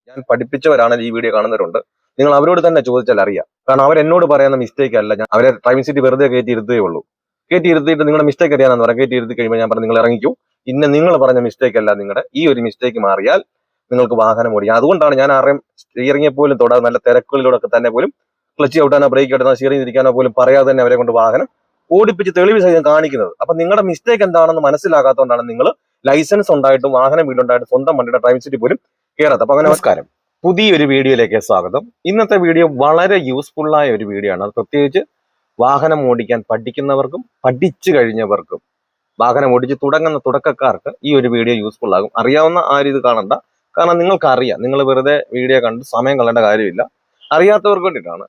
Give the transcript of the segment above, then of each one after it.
ഞാൻ പഠിപ്പിച്ചവരാണ് ഈ വീഡിയോ കാണുന്നവരുണ്ട്. നിങ്ങൾ അവരോട് തന്നെ ചോദിച്ചാൽ അറിയാം. കാരണം അവരെന്നോട് പറയുന്ന മിസ്റ്റേക്ക് അല്ല. ഞാൻ അവരെ ഡ്രൈവിംഗ് സീറ്റ് വെറുതെ കയറ്റി ഇരുത്തേ ഉള്ളൂ. കയറ്റി ഇരുത്തിയിട്ട് നിങ്ങളുടെ മിസ്റ്റേക്ക് അറിയാമെന്ന് പറയാം. കയറ്റി ഇരുത്തി കഴിയുമ്പോൾ ഞാൻ പറഞ്ഞു നിങ്ങൾ ഇറങ്ങിക്കൂ. നിങ്ങൾ പറഞ്ഞ മിസ്റ്റേക്ക് അല്ല, നിങ്ങളുടെ ഈ ഒരു മിസ്റ്റേക്ക് മാറിയാൽ നിങ്ങൾക്ക് വാഹനം ഓടിക്കാം. അതുകൊണ്ടാണ് ഞാൻ ആരെയും സ്റ്റിയറിംഗിൽ പോലും തൊടാതെ നല്ല തിരക്കുകളിലൂടെ തന്നെ പോലും ക്ലച്ച് ഔട്ടാനോ ബ്രേക്ക് ഔട്ടാനോ സ്റ്റിയറിംഗ് തിരിക്കാനോ പോലും പറയാതെ തന്നെ അവരെ കൊണ്ട് വാഹനം ഓടിപ്പിച്ച് തെളിവ് സഹിതം കാണിക്കുന്നത്. അപ്പൊ നിങ്ങളുടെ മിസ്റ്റേക്ക് എന്താണെന്ന് മനസ്സിലാകാത്തതുകൊണ്ടാണ് നിങ്ങൾ ലൈസൻസ് ഉണ്ടായിട്ടും വാഹനം വീടുണ്ടായിട്ടും സ്വന്തം വണ്ടിയുടെ ഡ്രൈവിംഗ് സീറ്റിൽ പോലും കയറാത്ത. അപ്പൊ അങ്ങനെ നമസ്കാരം, പുതിയൊരു വീഡിയോയിലേക്ക് സ്വാഗതം. ഇന്നത്തെ വീഡിയോ വളരെ യൂസ്ഫുൾ ആയ ഒരു വീഡിയോ ആണ്. അത് പ്രത്യേകിച്ച് വാഹനം ഓടിക്കാൻ പഠിക്കുന്നവർക്കും പഠിച്ചു കഴിഞ്ഞവർക്കും വാഹനം ഓടിച്ച് തുടങ്ങുന്ന തുടക്കക്കാർക്ക് ഈ ഒരു വീഡിയോ യൂസ്ഫുൾ ആകും. അറിയാവുന്ന ആരും ഇത് കാണണ്ട, കാരണം നിങ്ങൾക്ക് അറിയാം. നിങ്ങൾ വെറുതെ വീഡിയോ കണ്ട് സമയം കളയേണ്ട കാര്യമില്ല. അറിയാത്തവർക്ക് വേണ്ടിയിട്ടാണ്.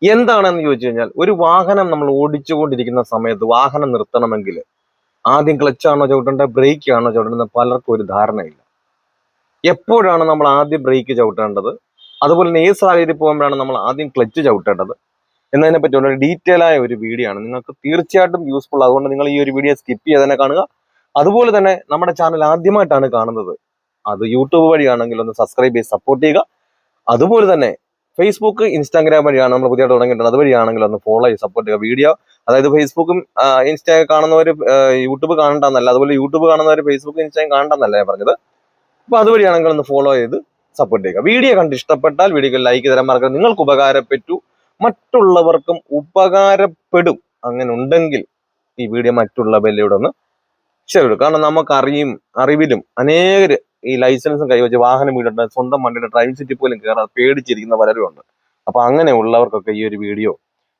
എന്താണെന്ന് ചോദിച്ചു കഴിഞ്ഞാൽ, ഒരു വാഹനം നമ്മൾ ഓടിച്ചുകൊണ്ടിരിക്കുന്ന സമയത്ത് വാഹനം നിർത്തണമെങ്കിൽ ആദ്യം ക്ലച്ചാണോ ചവിട്ടേണ്ടത്, ബ്രേക്ക് ആണോ ചവിട്ടേണ്ടത്, പലർക്കും ഒരു ധാരണയില്ല. എപ്പോഴാണ് നമ്മൾ ആദ്യം ബ്രേക്ക് ചവിട്ടേണ്ടത്, അതുപോലെ തന്നെ ഏത് സാഹചര്യത്തിൽ പോകുമ്പോഴാണ് നമ്മൾ ആദ്യം ക്ലച്ച് ചവിട്ടേണ്ടത് എന്നതിനെ പറ്റിയുള്ള ഡീറ്റെയിൽ ആയ ഒരു വീഡിയോ ആണ്. നിങ്ങൾക്ക് തീർച്ചയായിട്ടും യൂസ്ഫുൾ. അതുകൊണ്ട് നിങ്ങൾ ഈ ഒരു വീഡിയോ സ്കിപ്പ് ചെയ്ത് തന്നെ കാണുക. അതുപോലെ തന്നെ നമ്മുടെ ചാനൽ ആദ്യമായിട്ടാണ് കാണുന്നത്, അത് യൂട്യൂബ് വഴിയാണെങ്കിൽ ഒന്ന് സബ്സ്ക്രൈബ് ചെയ്ത് സപ്പോർട്ട് ചെയ്യുക. അതുപോലെ തന്നെ ഫേസ്ബുക്ക്, ഇൻസ്റ്റാഗ്രാം വഴിയാണ് നമ്മൾ പുതിയതായിട്ട് തുടങ്ങിയിട്ടുണ്ട്. അതുവഴിയാണെങ്കിൽ ഒന്ന് ഫോളോ ചെയ്ത് സപ്പോർട്ട് ചെയ്യുക. വീഡിയോ അതായത് ഫേസ്ബുക്കും ഇൻസ്റ്റാ കാണുന്നവർ യൂട്യൂബ് കാണണ്ടെന്നല്ല, അതുപോലെ യൂട്യൂബ് കാണുന്നവർ ഫേസ്ബുക്ക് ഇൻസ്റ്റാഗ്രാം കാണണ്ടെന്നല്ല ഞാൻ പറഞ്ഞത്. അപ്പൊ അതുവഴിയാണെങ്കിൽ ഒന്ന് ഫോളോ ചെയ്ത് സപ്പോർട്ട് ചെയ്യുക. വീഡിയോ കണ്ട് ഇഷ്ടപ്പെട്ടാൽ വീഡിയോക്ക് ലൈക്ക് തരാൻ മറക്കരുത്. നിങ്ങൾക്ക് ഉപകാരപ്പെട്ടു, മറ്റുള്ളവർക്കും ഉപകാരപ്പെടും, അങ്ങനെ ഉണ്ടെങ്കിൽ ഈ വീഡിയോ മറ്റുള്ളവരിലൂടെ ഒന്ന് ഷെയർ ചെയ്യും. കാരണം നമുക്കറിയും അറിവിലും അനേകര് ഈ ലൈസൻസും കൈവച്ച് വാഹനം വീടുണ്ട്, സ്വന്തം വണ്ടിയുടെ ഡ്രൈവിംഗ് സീറ്റിൽ പോലും കയറാൻ പേടിച്ചിരിക്കുന്ന പലരും ഉണ്ട്. അപ്പൊ അങ്ങനെ ഉള്ളവർക്കൊക്കെ ഈ ഒരു വീഡിയോ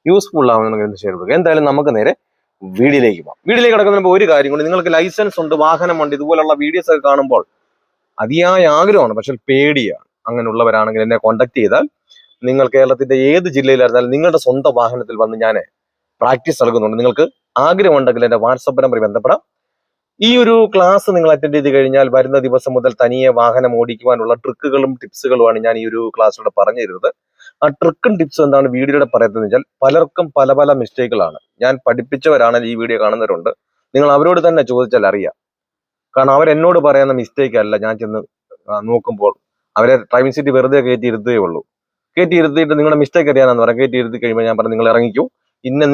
യൂസ്ഫുൾ ആവുന്ന ഷെയർ ചെയ്യുക. എന്തായാലും നമുക്ക് നേരെ വീഡിയോയിലേക്ക് പോകാം. വീഡിയോയിലേക്ക് കിടക്കുന്നപ്പോൾ ഒരു കാര്യം കൊണ്ട്, നിങ്ങൾക്ക് ലൈസൻസ് ഉണ്ട്, വാഹനമുണ്ട്, ഇതുപോലുള്ള വീഡിയോസ് ഒക്കെ കാണുമ്പോൾ അതിയായ ആഗ്രഹമാണ്, പക്ഷെ പേടിയാണ്. അങ്ങനെയുള്ളവരാണെങ്കിൽ എന്നെ കോൺടാക്ട് ചെയ്താൽ നിങ്ങൾ കേരളത്തിന്റെ ഏത് ജില്ലയിലായിരുന്നാലും നിങ്ങളുടെ സ്വന്തം വാഹനത്തിൽ വന്ന് ഞാൻ പ്രാക്ടീസ് നൽകുന്നുണ്ട്. നിങ്ങൾക്ക് ആഗ്രഹമുണ്ടെങ്കിൽ എന്റെ വാട്സപ്പ് നമ്പറിൽ ബന്ധപ്പെടാം. ഈ ഒരു ക്ലാസ് നിങ്ങൾ അറ്റൻഡ് ചെയ്ത് കഴിഞ്ഞാൽ വരുന്ന ദിവസം മുതൽ തനിയെ വാഹനം ഓടിക്കുവാനുള്ള ട്രിക്കുകളും ടിപ്സുകളുമാണ് ഞാൻ ഈ ഒരു ക്ലാസ്സിലൂടെ പറഞ്ഞു തരുന്നത്. ആ ട്രിക്കും ടിപ്സും എന്താണ് വീഡിയോയുടെ പറയുന്നത് വെച്ചാൽ, പലർക്കും പല പല മിസ്റ്റേക്കുകളാണ്. ഞാൻ പഠിപ്പിച്ചവരാണ് ഈ വീഡിയോ കാണുന്നവരുണ്ട്. നിങ്ങൾ അവരോട് തന്നെ ചോദിച്ചാൽ അറിയാം. കാരണം അവരെന്നോട് പറയുന്ന മിസ്റ്റേക്ക് അല്ല. ഞാൻ ചെന്ന് നോക്കുമ്പോൾ അവരെ ഡ്രൈവിംഗ് സീറ്റ് വെറുതെ കയറ്റി ഇരുത്തേ ഉള്ളൂ. കയറ്റി ഇരുത്തിയിട്ട് നിങ്ങളുടെ മിസ്റ്റേക്ക് അറിയാമെന്ന് പറയാം. കയറ്റി ഇരുത്തി കഴിയുമ്പോൾ ഞാൻ പറഞ്ഞു നിങ്ങൾ ഇറങ്ങിക്കൂ.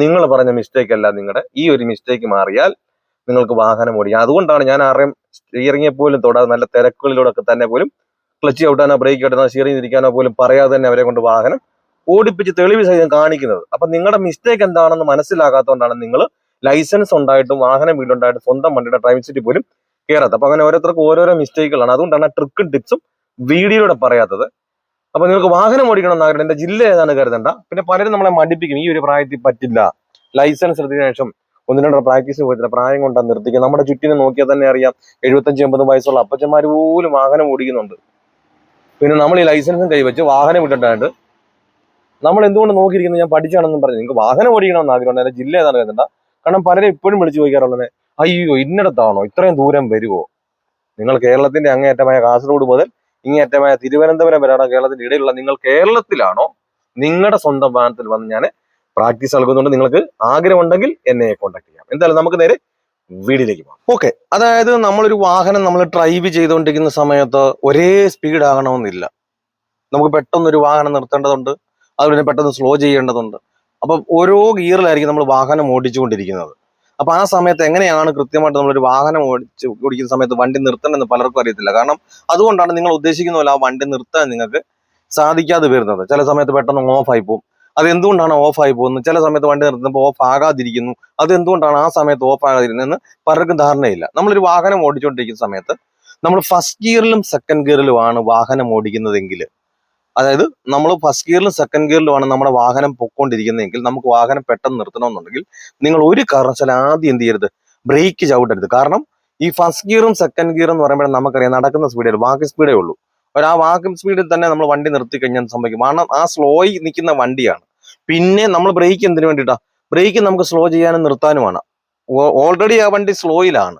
നിങ്ങൾ പറഞ്ഞ മിസ്റ്റേക്ക് അല്ല, നിങ്ങളുടെ ഈ ഒരു മിസ്റ്റേക്ക് മാറിയാൽ നിങ്ങൾക്ക് വാഹനം ഓടിക്കാം. അതുകൊണ്ടാണ് ഞാൻ ആരെയും സ്റ്റിയറിംഗിൽ പോലും തൊടാതെ നല്ല തിരക്കുകളിലൂടെ തന്നെ പോലും ക്ലച്ച് ഔട്ടാനോ ബ്രേക്ക് ഔട്ടാനോ സ്റ്റിയറിംഗ് തിരിക്കാനോ പോലും പറയാതെ തന്നെ അവരെ കൊണ്ട് വാഹനം ഓടിപ്പിച്ച് തെളിവ് സഹിതം കാണിക്കുന്നത്. അപ്പൊ നിങ്ങളുടെ മിസ്റ്റേക്ക് എന്താണെന്ന് മനസ്സിലാകാത്തതുകൊണ്ടാണ് നിങ്ങൾ ലൈസൻസ് ഉണ്ടായിട്ടും വാഹനം വീടുണ്ടായിട്ടും സ്വന്തം വണ്ടിയുടെ ഡ്രൈവിംഗ് സീറ്റിൽ പോലും കയറാത്ത. അപ്പൊ അങ്ങനെ ഓരോരുത്തർക്കും ഓരോരോ മിസ്റ്റേക്കുകളാണ്. അതുകൊണ്ടാണ് ട്രിക്കും ടിപ്സും വീഡിയോയിലൂടെ പറയാത്തത്. അപ്പൊ നിങ്ങൾക്ക് വാഹനം ഓടിക്കണം എന്നാഗ്രഹം, എന്റെ ജില്ല ഏതാണ് കരുതണ്ട. പിന്നെ പലരും നമ്മളെ മടിപ്പിക്കും, ഈ ഒരു പ്രായത്തിൽ പറ്റില്ല, ലൈസൻസ് എടുത്തതിനു ശേഷം 1-2 പ്രാക്ടീസ് പോയിട്ടില്ല, പ്രായം കൊണ്ടാണ് നിർത്തിക്കുക. നമ്മുടെ ചുറ്റിനെ നോക്കിയാൽ തന്നെ അറിയാം, 75-80 വയസ്സുള്ള അപ്പച്ചന്മാർ പോലും വാഹനം ഓടിക്കുന്നുണ്ട്. പിന്നെ നമ്മൾ ഈ ലൈസൻസും കൈവച്ച് വാഹനം വിട്ടിട്ടായിട്ട് നമ്മൾ എന്തുകൊണ്ട് നോക്കിയിരിക്കുന്നത്, ഞാൻ പഠിച്ചാണെന്നും പറഞ്ഞു. നിങ്ങൾക്ക് വാഹനം ഓടിക്കണമെന്ന് ആഗ്രഹം, എന്റെ ജില്ല ഏതാണ് കരുതണ്ട. കാരണം പലരും ഇപ്പോഴും വിളിച്ചു ചോദിക്കാറുള്ളത്, അയ്യോ ഇന്നിടത്താണോ, ഇത്രയും ദൂരം വരുമോ? നിങ്ങൾ കേരളത്തിന്റെ അങ്ങേയറ്റമായ കാസർഗോഡ് മുതൽ ഇങ്ങേയറ്റമായ തിരുവനന്തപുരം വരെയാണ് കേരളത്തിന്റെ ഇടയിലുള്ള. നിങ്ങൾ കേരളത്തിലാണോ, നിങ്ങളുടെ സ്വന്തം വാഹനത്തിൽ വന്ന് ഞാൻ പ്രാക്ടീസ് നൽകുന്നുണ്ട്. നിങ്ങൾക്ക് ആഗ്രഹമുണ്ടെങ്കിൽ എന്നെ കോൺടാക്ട് ചെയ്യാം. എന്തായാലും നമുക്ക് നേരെ വീഡിയോയിലേക്ക് പോകാം. ഓക്കെ, അതായത് നമ്മളൊരു വാഹനം നമ്മൾ ഡ്രൈവ് ചെയ്തുകൊണ്ടിരിക്കുന്ന സമയത്ത് ഒരേ സ്പീഡ് ആകണമെന്നില്ല. നമുക്ക് പെട്ടെന്നൊരു വാഹനം നിർത്തേണ്ടതുണ്ട്, അതുപോലെ പെട്ടെന്ന് സ്ലോ ചെയ്യേണ്ടതുണ്ട്. അപ്പം ഓരോ ഗിയറിലായിരിക്കും നമ്മൾ വാഹനം ഓടിച്ചുകൊണ്ടിരിക്കുന്നത്. അപ്പൊ ആ സമയത്ത് എങ്ങനെയാണ് കൃത്യമായിട്ട് നമ്മളൊരു വാഹനം ഓടിക്കുന്ന സമയത്ത് വണ്ടി നിർത്തണമെന്ന് പലർക്കും അറിയത്തില്ല. കാരണം അതുകൊണ്ടാണ് നിങ്ങൾ ഉദ്ദേശിക്കുന്ന പോലെ ആ വണ്ടി നിർത്താൻ നിങ്ങൾക്ക് സാധിക്കാതെ വരുന്നത്. ചില സമയത്ത് പെട്ടെന്ന് ഓഫ് ആയി പോകും. അത് എന്തുകൊണ്ടാണ് ഓഫ് ആയി പോകുന്നത്? ചില സമയത്ത് വണ്ടി നിർത്തുമ്പോൾ ഓഫ് ആകാതിരിക്കുന്നു. അത് എന്തുകൊണ്ടാണ് ആ സമയത്ത് ഓഫ് ആകാതിരുന്നതെന്ന് പലർക്കും ധാരണയില്ല. നമ്മളൊരു വാഹനം ഓടിച്ചുകൊണ്ടിരിക്കുന്ന സമയത്ത് നമ്മൾ ഫസ്റ്റ് ഗിയറിലും സെക്കൻഡ് ഗിയറിലുമാണ് വാഹനം ഓടിക്കുന്നതെങ്കിൽ, അതായത് നമ്മൾ ഫസ്റ്റ് ഗിയറിലും സെക്കൻഡ് ഗിയറിലുമാണ് നമ്മുടെ വാഹനം പൊക്കോണ്ടിരിക്കുന്നതെങ്കിൽ, നമുക്ക് വാഹനം പെട്ടെന്ന് നിർത്തണമെന്നുണ്ടെങ്കിൽ നിങ്ങൾ ഒരു കാരണവശാലും ആദ്യം എന്ത് ചെയ്യരുത്, ബ്രേക്ക് ചവിട്ടരുത്. കാരണം ഈ ഫസ്റ്റ് ഗിയറും സെക്കൻഡ് ഗിയറും എന്ന് പറയുമ്പോൾ നമുക്കറിയാം നടക്കുന്ന സ്പീഡേ ഉള്ളൂ, വാക്കിംഗ് സ്പീഡേ ഉള്ളൂ. ആ വാക്കിംഗ് സ്പീഡിൽ തന്നെ നമ്മൾ വണ്ടി നിർത്തി കഴിഞ്ഞാൽ സംഭവിക്കും. കാരണം ആ സ്ലോയിൽ നിൽക്കുന്ന വണ്ടിയാണ്. പിന്നെ നമ്മൾ ബ്രേക്ക് എന്തിനു വേണ്ടിയിട്ടാ? ബ്രേക്ക് നമുക്ക് സ്ലോ ചെയ്യാനും നിർത്താനുമാണ്. ഓൾറെഡി ആ വണ്ടി സ്ലോയിലാണ്.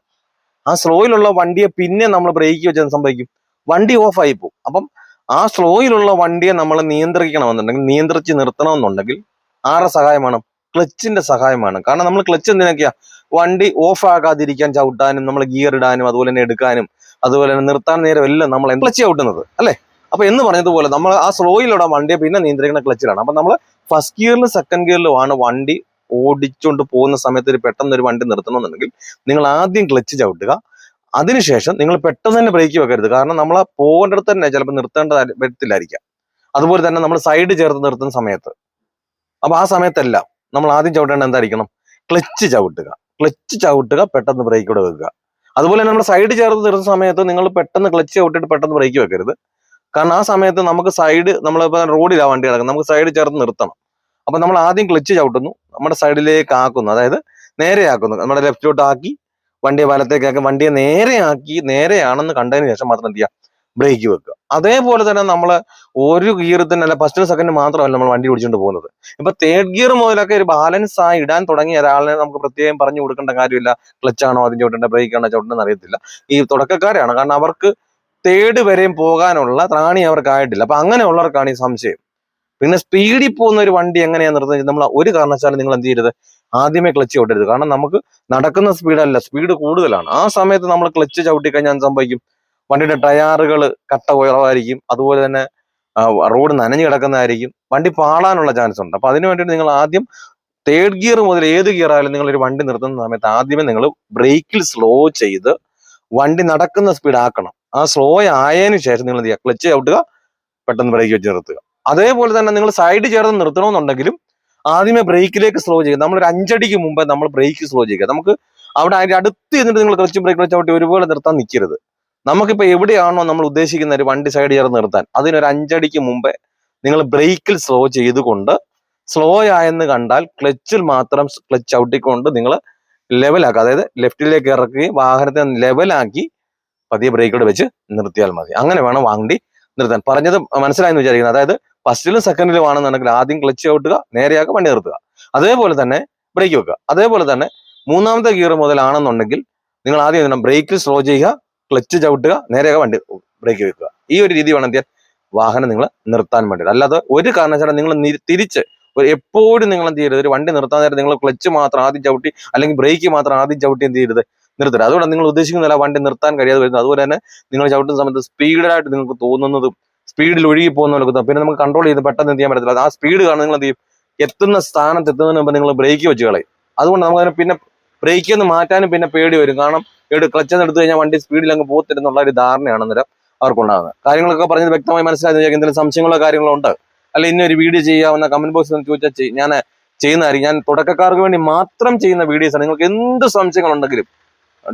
ആ സ്ലോയിലുള്ള വണ്ടിയെ പിന്നെ നമ്മൾ ബ്രേക്ക് വെച്ചാൽ സംഭവിക്കും, വണ്ടി ഓഫ് ആയി പോകും. അപ്പം ആ സ്ലോയിലുള്ള വണ്ടിയെ നമ്മൾ നിയന്ത്രിക്കണമെന്നുണ്ടെങ്കിൽ, നിയന്ത്രിച്ച് നിർത്തണമെന്നുണ്ടെങ്കിൽ ആരുടെ സഹായമാണ്? ക്ലച്ചിന്റെ സഹായമാണ്. കാരണം നമ്മൾ ക്ലച്ച് എന്തിനൊക്കെയാ? വണ്ടി ഓഫ് ആകാതിരിക്കാൻ ചവിട്ടാനും, നമ്മൾ ഗിയർ ഇടാനും, അതുപോലെ തന്നെ എടുക്കാനും, അതുപോലെ തന്നെ നിർത്താൻ നേരം എല്ലാം നമ്മൾ ക്ലച്ച് ചവിട്ടുന്നത് അല്ലേ? അപ്പൊ എന്ന് പറഞ്ഞതുപോലെ നമ്മൾ ആ സ്ലോയിലൂടെ വണ്ടിയെ പിന്നെ നിയന്ത്രിക്കുന്ന ക്ലച്ചിലാണ്. അപ്പൊ നമ്മൾ ഫസ്റ്റ് ഗിയറിലും സെക്കൻഡ് ഗിയറിലും ആണ് വണ്ടി ഓടിച്ചുകൊണ്ട് പോകുന്ന സമയത്ത് പെട്ടെന്ന് ഒരു വണ്ടി നിർത്തണമെന്നുണ്ടെങ്കിൽ നിങ്ങൾ ആദ്യം ക്ലച്ച് ചവിട്ടുക. അതിനുശേഷം നിങ്ങൾ പെട്ടെന്ന് തന്നെ ബ്രേക്ക് വെക്കരുത്. കാരണം നമ്മൾ പോകേണ്ടടുത്ത് തന്നെ ചിലപ്പോൾ നിർത്തേണ്ട വരത്തില്ലായിരിക്കാം. അതുപോലെ തന്നെ നമ്മൾ സൈഡ് ചേർത്ത് നിർത്തുന്ന സമയത്ത്, അപ്പൊ ആ സമയത്തെല്ലാം നമ്മൾ ആദ്യം ചവിട്ടേണ്ട എന്തായിരിക്കണം? ക്ലച്ച് ചവിട്ടുക. ക്ലച്ച് ചവിട്ടുക, പെട്ടെന്ന് ബ്രേക്ക് കൂടെ വെക്കുക. അതുപോലെ തന്നെ നമ്മൾ സൈഡ് ചേർത്ത് നിർത്തുന്ന സമയത്ത് നിങ്ങൾ പെട്ടെന്ന് ക്ലച്ച് ചവിട്ടിട്ട് പെട്ടെന്ന് ബ്രേക്ക് വെക്കരുത്. കാരണം ആ സമയത്ത് നമുക്ക് സൈഡ്, നമ്മളിപ്പോൾ റോഡിലാണ് വണ്ടി കിടക്കുന്നത്, നമുക്ക് സൈഡ് ചേർത്ത് നിർത്തണം. അപ്പൊ നമ്മൾ ആദ്യം ക്ലച്ച് ചവിട്ടുന്നു, നമ്മുടെ സൈഡിലേക്ക് ആക്കുന്നു, അതായത് നേരെയാക്കുന്നു, നമ്മുടെ ലെഫ്റ്റിലോട്ട് ആക്കി വണ്ടിയെ വലത്തേക്കാക്കി വണ്ടിയെ നേരെയാണെന്ന് കണ്ടതിന് ശേഷം മാത്രം എന്ത് ചെയ്യുക? ബ്രേക്ക് വെക്കുക. അതേപോലെ തന്നെ നമ്മൾ ഒരു ഗിയർ തന്നെ അല്ല, ഫസ്റ്റ് സെക്കൻഡ് മാത്രമല്ല നമ്മൾ വണ്ടി ഓടിച്ചുകൊണ്ട് പോകുന്നത്. ഇപ്പൊ തേർഡ് ഗിയർ മുതലൊക്കെ ഒരു ബാലൻസ് ആയി ഇടാൻ തുടങ്ങിയ ഒരാളിനെ നമുക്ക് പ്രത്യേകം പറഞ്ഞു കൊടുക്കേണ്ട കാര്യമില്ല. ക്ലച്ചാണോ ആദ്യം ചവിട്ടേണ്ടത്, ബ്രേക്കാണോ ചവിട്ടേണ്ടതെന്ന് അറിയത്തില്ല. ഈ തുടക്കക്കാരാണ്. കാരണം അവർക്ക് തേർഡ് വരെയും പോകാനുള്ള ത്രാണി അവർക്കായിട്ടില്ല. അപ്പൊ അങ്ങനെയുള്ളവർക്കാണ് ഈ സംശയം. പിന്നെ സ്പീഡിൽ പോകുന്ന ഒരു വണ്ടി എങ്ങനെയാണ് നിർത്തുന്നത്? നമ്മൾ ഒരു കാരണവശാലും നിങ്ങൾ എന്ത് ചെയ്യരുത്? ആദ്യമേ ക്ലച്ച് ചവിട്ടരുത്. കാരണം നമുക്ക് നടക്കുന്ന സ്പീഡല്ല, സ്പീഡ് കൂടുതലാണ്. ആ സമയത്ത് നമ്മൾ ക്ലച്ച് ചവിട്ടി കഴിഞ്ഞാൽ എന്ത് സംഭവിക്കും? വണ്ടിയുടെ ടയറുകൾ കട്ട കുറവായിരിക്കും. അതുപോലെ തന്നെ റോഡ് നനഞ്ഞു കിടക്കുന്നതായിരിക്കും. വണ്ടി പാളാനുള്ള ചാൻസ് ഉണ്ട്. അപ്പൊ അതിനു വേണ്ടിയിട്ട് നിങ്ങൾ ആദ്യം തേർഡ് ഗിയർ മുതൽ ഏത് ഗിയർ ആയാലും നിങ്ങൾ ഒരു വണ്ടി നിർത്തുന്ന സമയത്ത് ആദ്യമേ നിങ്ങൾ ബ്രേക്കിൽ സ്ലോ ചെയ്ത് വണ്ടി നടക്കുന്ന സ്പീഡ് ആക്കണം. ആ സ്ലോ ആയതിനു ശേഷം നിങ്ങൾ എന്ത് ചെയ്യുക? ക്ലച്ച് ചവിട്ടുക, പെട്ടെന്ന് ബ്രേക്ക് വെച്ച് നിർത്തുക. അതേപോലെ തന്നെ നിങ്ങൾ സൈഡ് ചേർന്ന് നിർത്തണമെന്നുണ്ടെങ്കിലും ആദ്യമേ ബ്രേക്കിലേക്ക് സ്ലോ ചെയ്യുക. നമ്മളൊരു 5 അടിക്ക് മുമ്പേ നമ്മൾ ബ്രേക്ക് സ്ലോ ചെയ്യുക. നമുക്ക് അവിടെ അതിന്റെ അടുത്ത് ചെന്നിട്ട് നിങ്ങൾ ക്ലച്ച് ബ്രേക്ക് ചവിട്ടി ഒരുപോലെ നിർത്താൻ നിൽക്കരുത്. നമുക്കിപ്പോൾ എവിടെയാണോ നമ്മൾ ഉദ്ദേശിക്കുന്ന ഒരു വണ്ടി സൈഡ് ചേർന്ന് നിർത്താൻ, അതിനൊരു 5 അടിക്ക് മുമ്പേ നിങ്ങൾ ബ്രേക്കിൽ സ്ലോ ചെയ്തുകൊണ്ട്, സ്ലോ ആയെന്ന് കണ്ടാൽ ക്ലച്ചിൽ മാത്രം ക്ലച്ച് ചവിട്ടിക്കൊണ്ട് നിങ്ങൾ ലെവലാക്കുക. അതായത് ലെഫ്റ്റിലേക്ക് ഇറക്കി വാഹനത്തെ ലെവലാക്കി പതിയെ ബ്രേക്കോട് വെച്ച് നിർത്തിയാൽ മതി. അങ്ങനെ വേണം വണ്ടി നിർത്താൻ. പറഞ്ഞത് മനസ്സിലായെന്ന് വിചാരിക്കുന്നത്. അതായത് ഫസ്റ്റിലും സെക്കൻഡിലും ആണെന്നുണ്ടെങ്കിൽ ആദ്യം ക്ലച്ച് ചവിട്ടുക, നേരെയാക്കുക, വണ്ടി നിർത്തുക. അതേപോലെ തന്നെ ബ്രേക്ക് വെക്കുക. അതേപോലെ തന്നെ മൂന്നാമത്തെ ഗിയർ മുതലാണെന്നുണ്ടെങ്കിൽ നിങ്ങൾ ആദ്യം ബ്രേക്കിൽ സ്ലോ ചെയ്യുക, ക്ലച്ച് ചവിട്ടുക, നേരെയാക്കുക, വണ്ടി ബ്രേക്ക് വെക്കുക. ഈ ഒരു രീതി വേണം എന്ത് വാഹനം നിങ്ങൾ നിർത്താൻ വേണ്ടിയിട്ട്. അല്ലാതെ ഒരു കാരണവശാലും നിങ്ങൾ തിരിച്ച് എപ്പോഴും നിങ്ങൾ എന്ത് ചെയ്യരുത്? ഒരു വണ്ടി നിർത്താൻ നേരം നിങ്ങൾ ക്ലച്ച് മാത്രം ആദ്യം ചവിട്ടി അല്ലെങ്കിൽ ബ്രേക്ക് മാത്രം ആദ്യം ചവിട്ടി എന്ത് ചെയ്യരുത്? നിർത്തരുത്. അതുകൊണ്ട് നിങ്ങൾ ഉദ്ദേശിക്കുന്നില്ല വണ്ടി നിർത്താൻ കഴിയാതെ വരുന്നത്. അതുപോലെ തന്നെ നിങ്ങൾ ചവിട്ടുന്ന സമയത്ത് സ്പീഡിലായിട്ട് നിങ്ങൾക്ക് തോന്നുന്നതും സ്പീഡിൽ ഒഴുകി പോകുന്നതൊക്കെ പിന്നെ നമുക്ക് കൺട്രോൾ ചെയ്ത് പെട്ടെന്ന് എന്ത് ചെയ്യാൻ പറ്റത്തില്ല. ആ സ്പീഡ് കാണുന്ന നിങ്ങൾ എന്ത് ചെയ്യും? എത്തുന്ന സ്ഥാനത്ത് എത്തുന്നതിന് മുമ്പ് നിങ്ങൾ ബ്രേക്ക് വെച്ച് കളയും. അതുകൊണ്ട് നമുക്ക് പിന്നെ ബ്രേക്ക് ഒന്ന് മാറ്റാനും പിന്നെ പേടി വരും. കാരണം ക്ലച്ച് എടുത്തു കഴിഞ്ഞാൽ വണ്ടി സ്പീഡിൽ അങ്ങ് പോകത്തില്ലെന്നുള്ള ഒരു ധാരണയാണ് അന്നേരം അവർക്കുണ്ടാകുന്നത്. കാര്യങ്ങളൊക്കെ പറഞ്ഞത് വ്യക്തമായി മനസ്സിലായി. എന്തെങ്കിലും സംശയങ്ങളോ കാര്യങ്ങളോ ഉണ്ട്, അല്ല ഇന്നൊരു വീഡിയോ ചെയ്യാവുന്ന കമന്റ് ബോക്സിൽ നിന്ന് ചോദിച്ചാൽ ഞാൻ ചെയ്യുന്നതായിരിക്കും. ഞാൻ തുടക്കക്കാർക്ക് വേണ്ടി മാത്രം ചെയ്യുന്ന വീഡിയോസാണ്. നിങ്ങൾക്ക് എന്ത് സംശയങ്ങളുണ്ടെങ്കിലും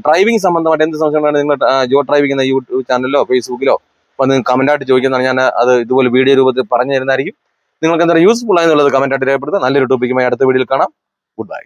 ഡ്രൈവിംഗ് സംബന്ധമായിട്ട് എന്ത് സംശയങ്ങളുണ്ടെങ്കിലും നിങ്ങൾ ജോ ഡ്രൈവിംഗ് എന്ന യൂട്യൂബ് ചാനലിലോ ഫേസ്ബുക്കിലോ അപ്പോൾ നിങ്ങൾക്ക് കമന്റായിട്ട് ചോദിക്കുന്നതാണ്. ഞാൻ അത് ഇതുപോലെ വീഡിയോ രൂപത്തിൽ പറഞ്ഞു തരുന്നതായിരിക്കും. നിങ്ങൾക്ക് എന്തായാലും യൂസ്ഫുൾ ആയെന്നുള്ളത് കമന്റായിട്ട് രേഖപ്പെടുത്തുക. നല്ലൊരു ടോപ്പിക്കുമായി അടുത്ത വീഡിയോയിൽ കാണാം. Good bye.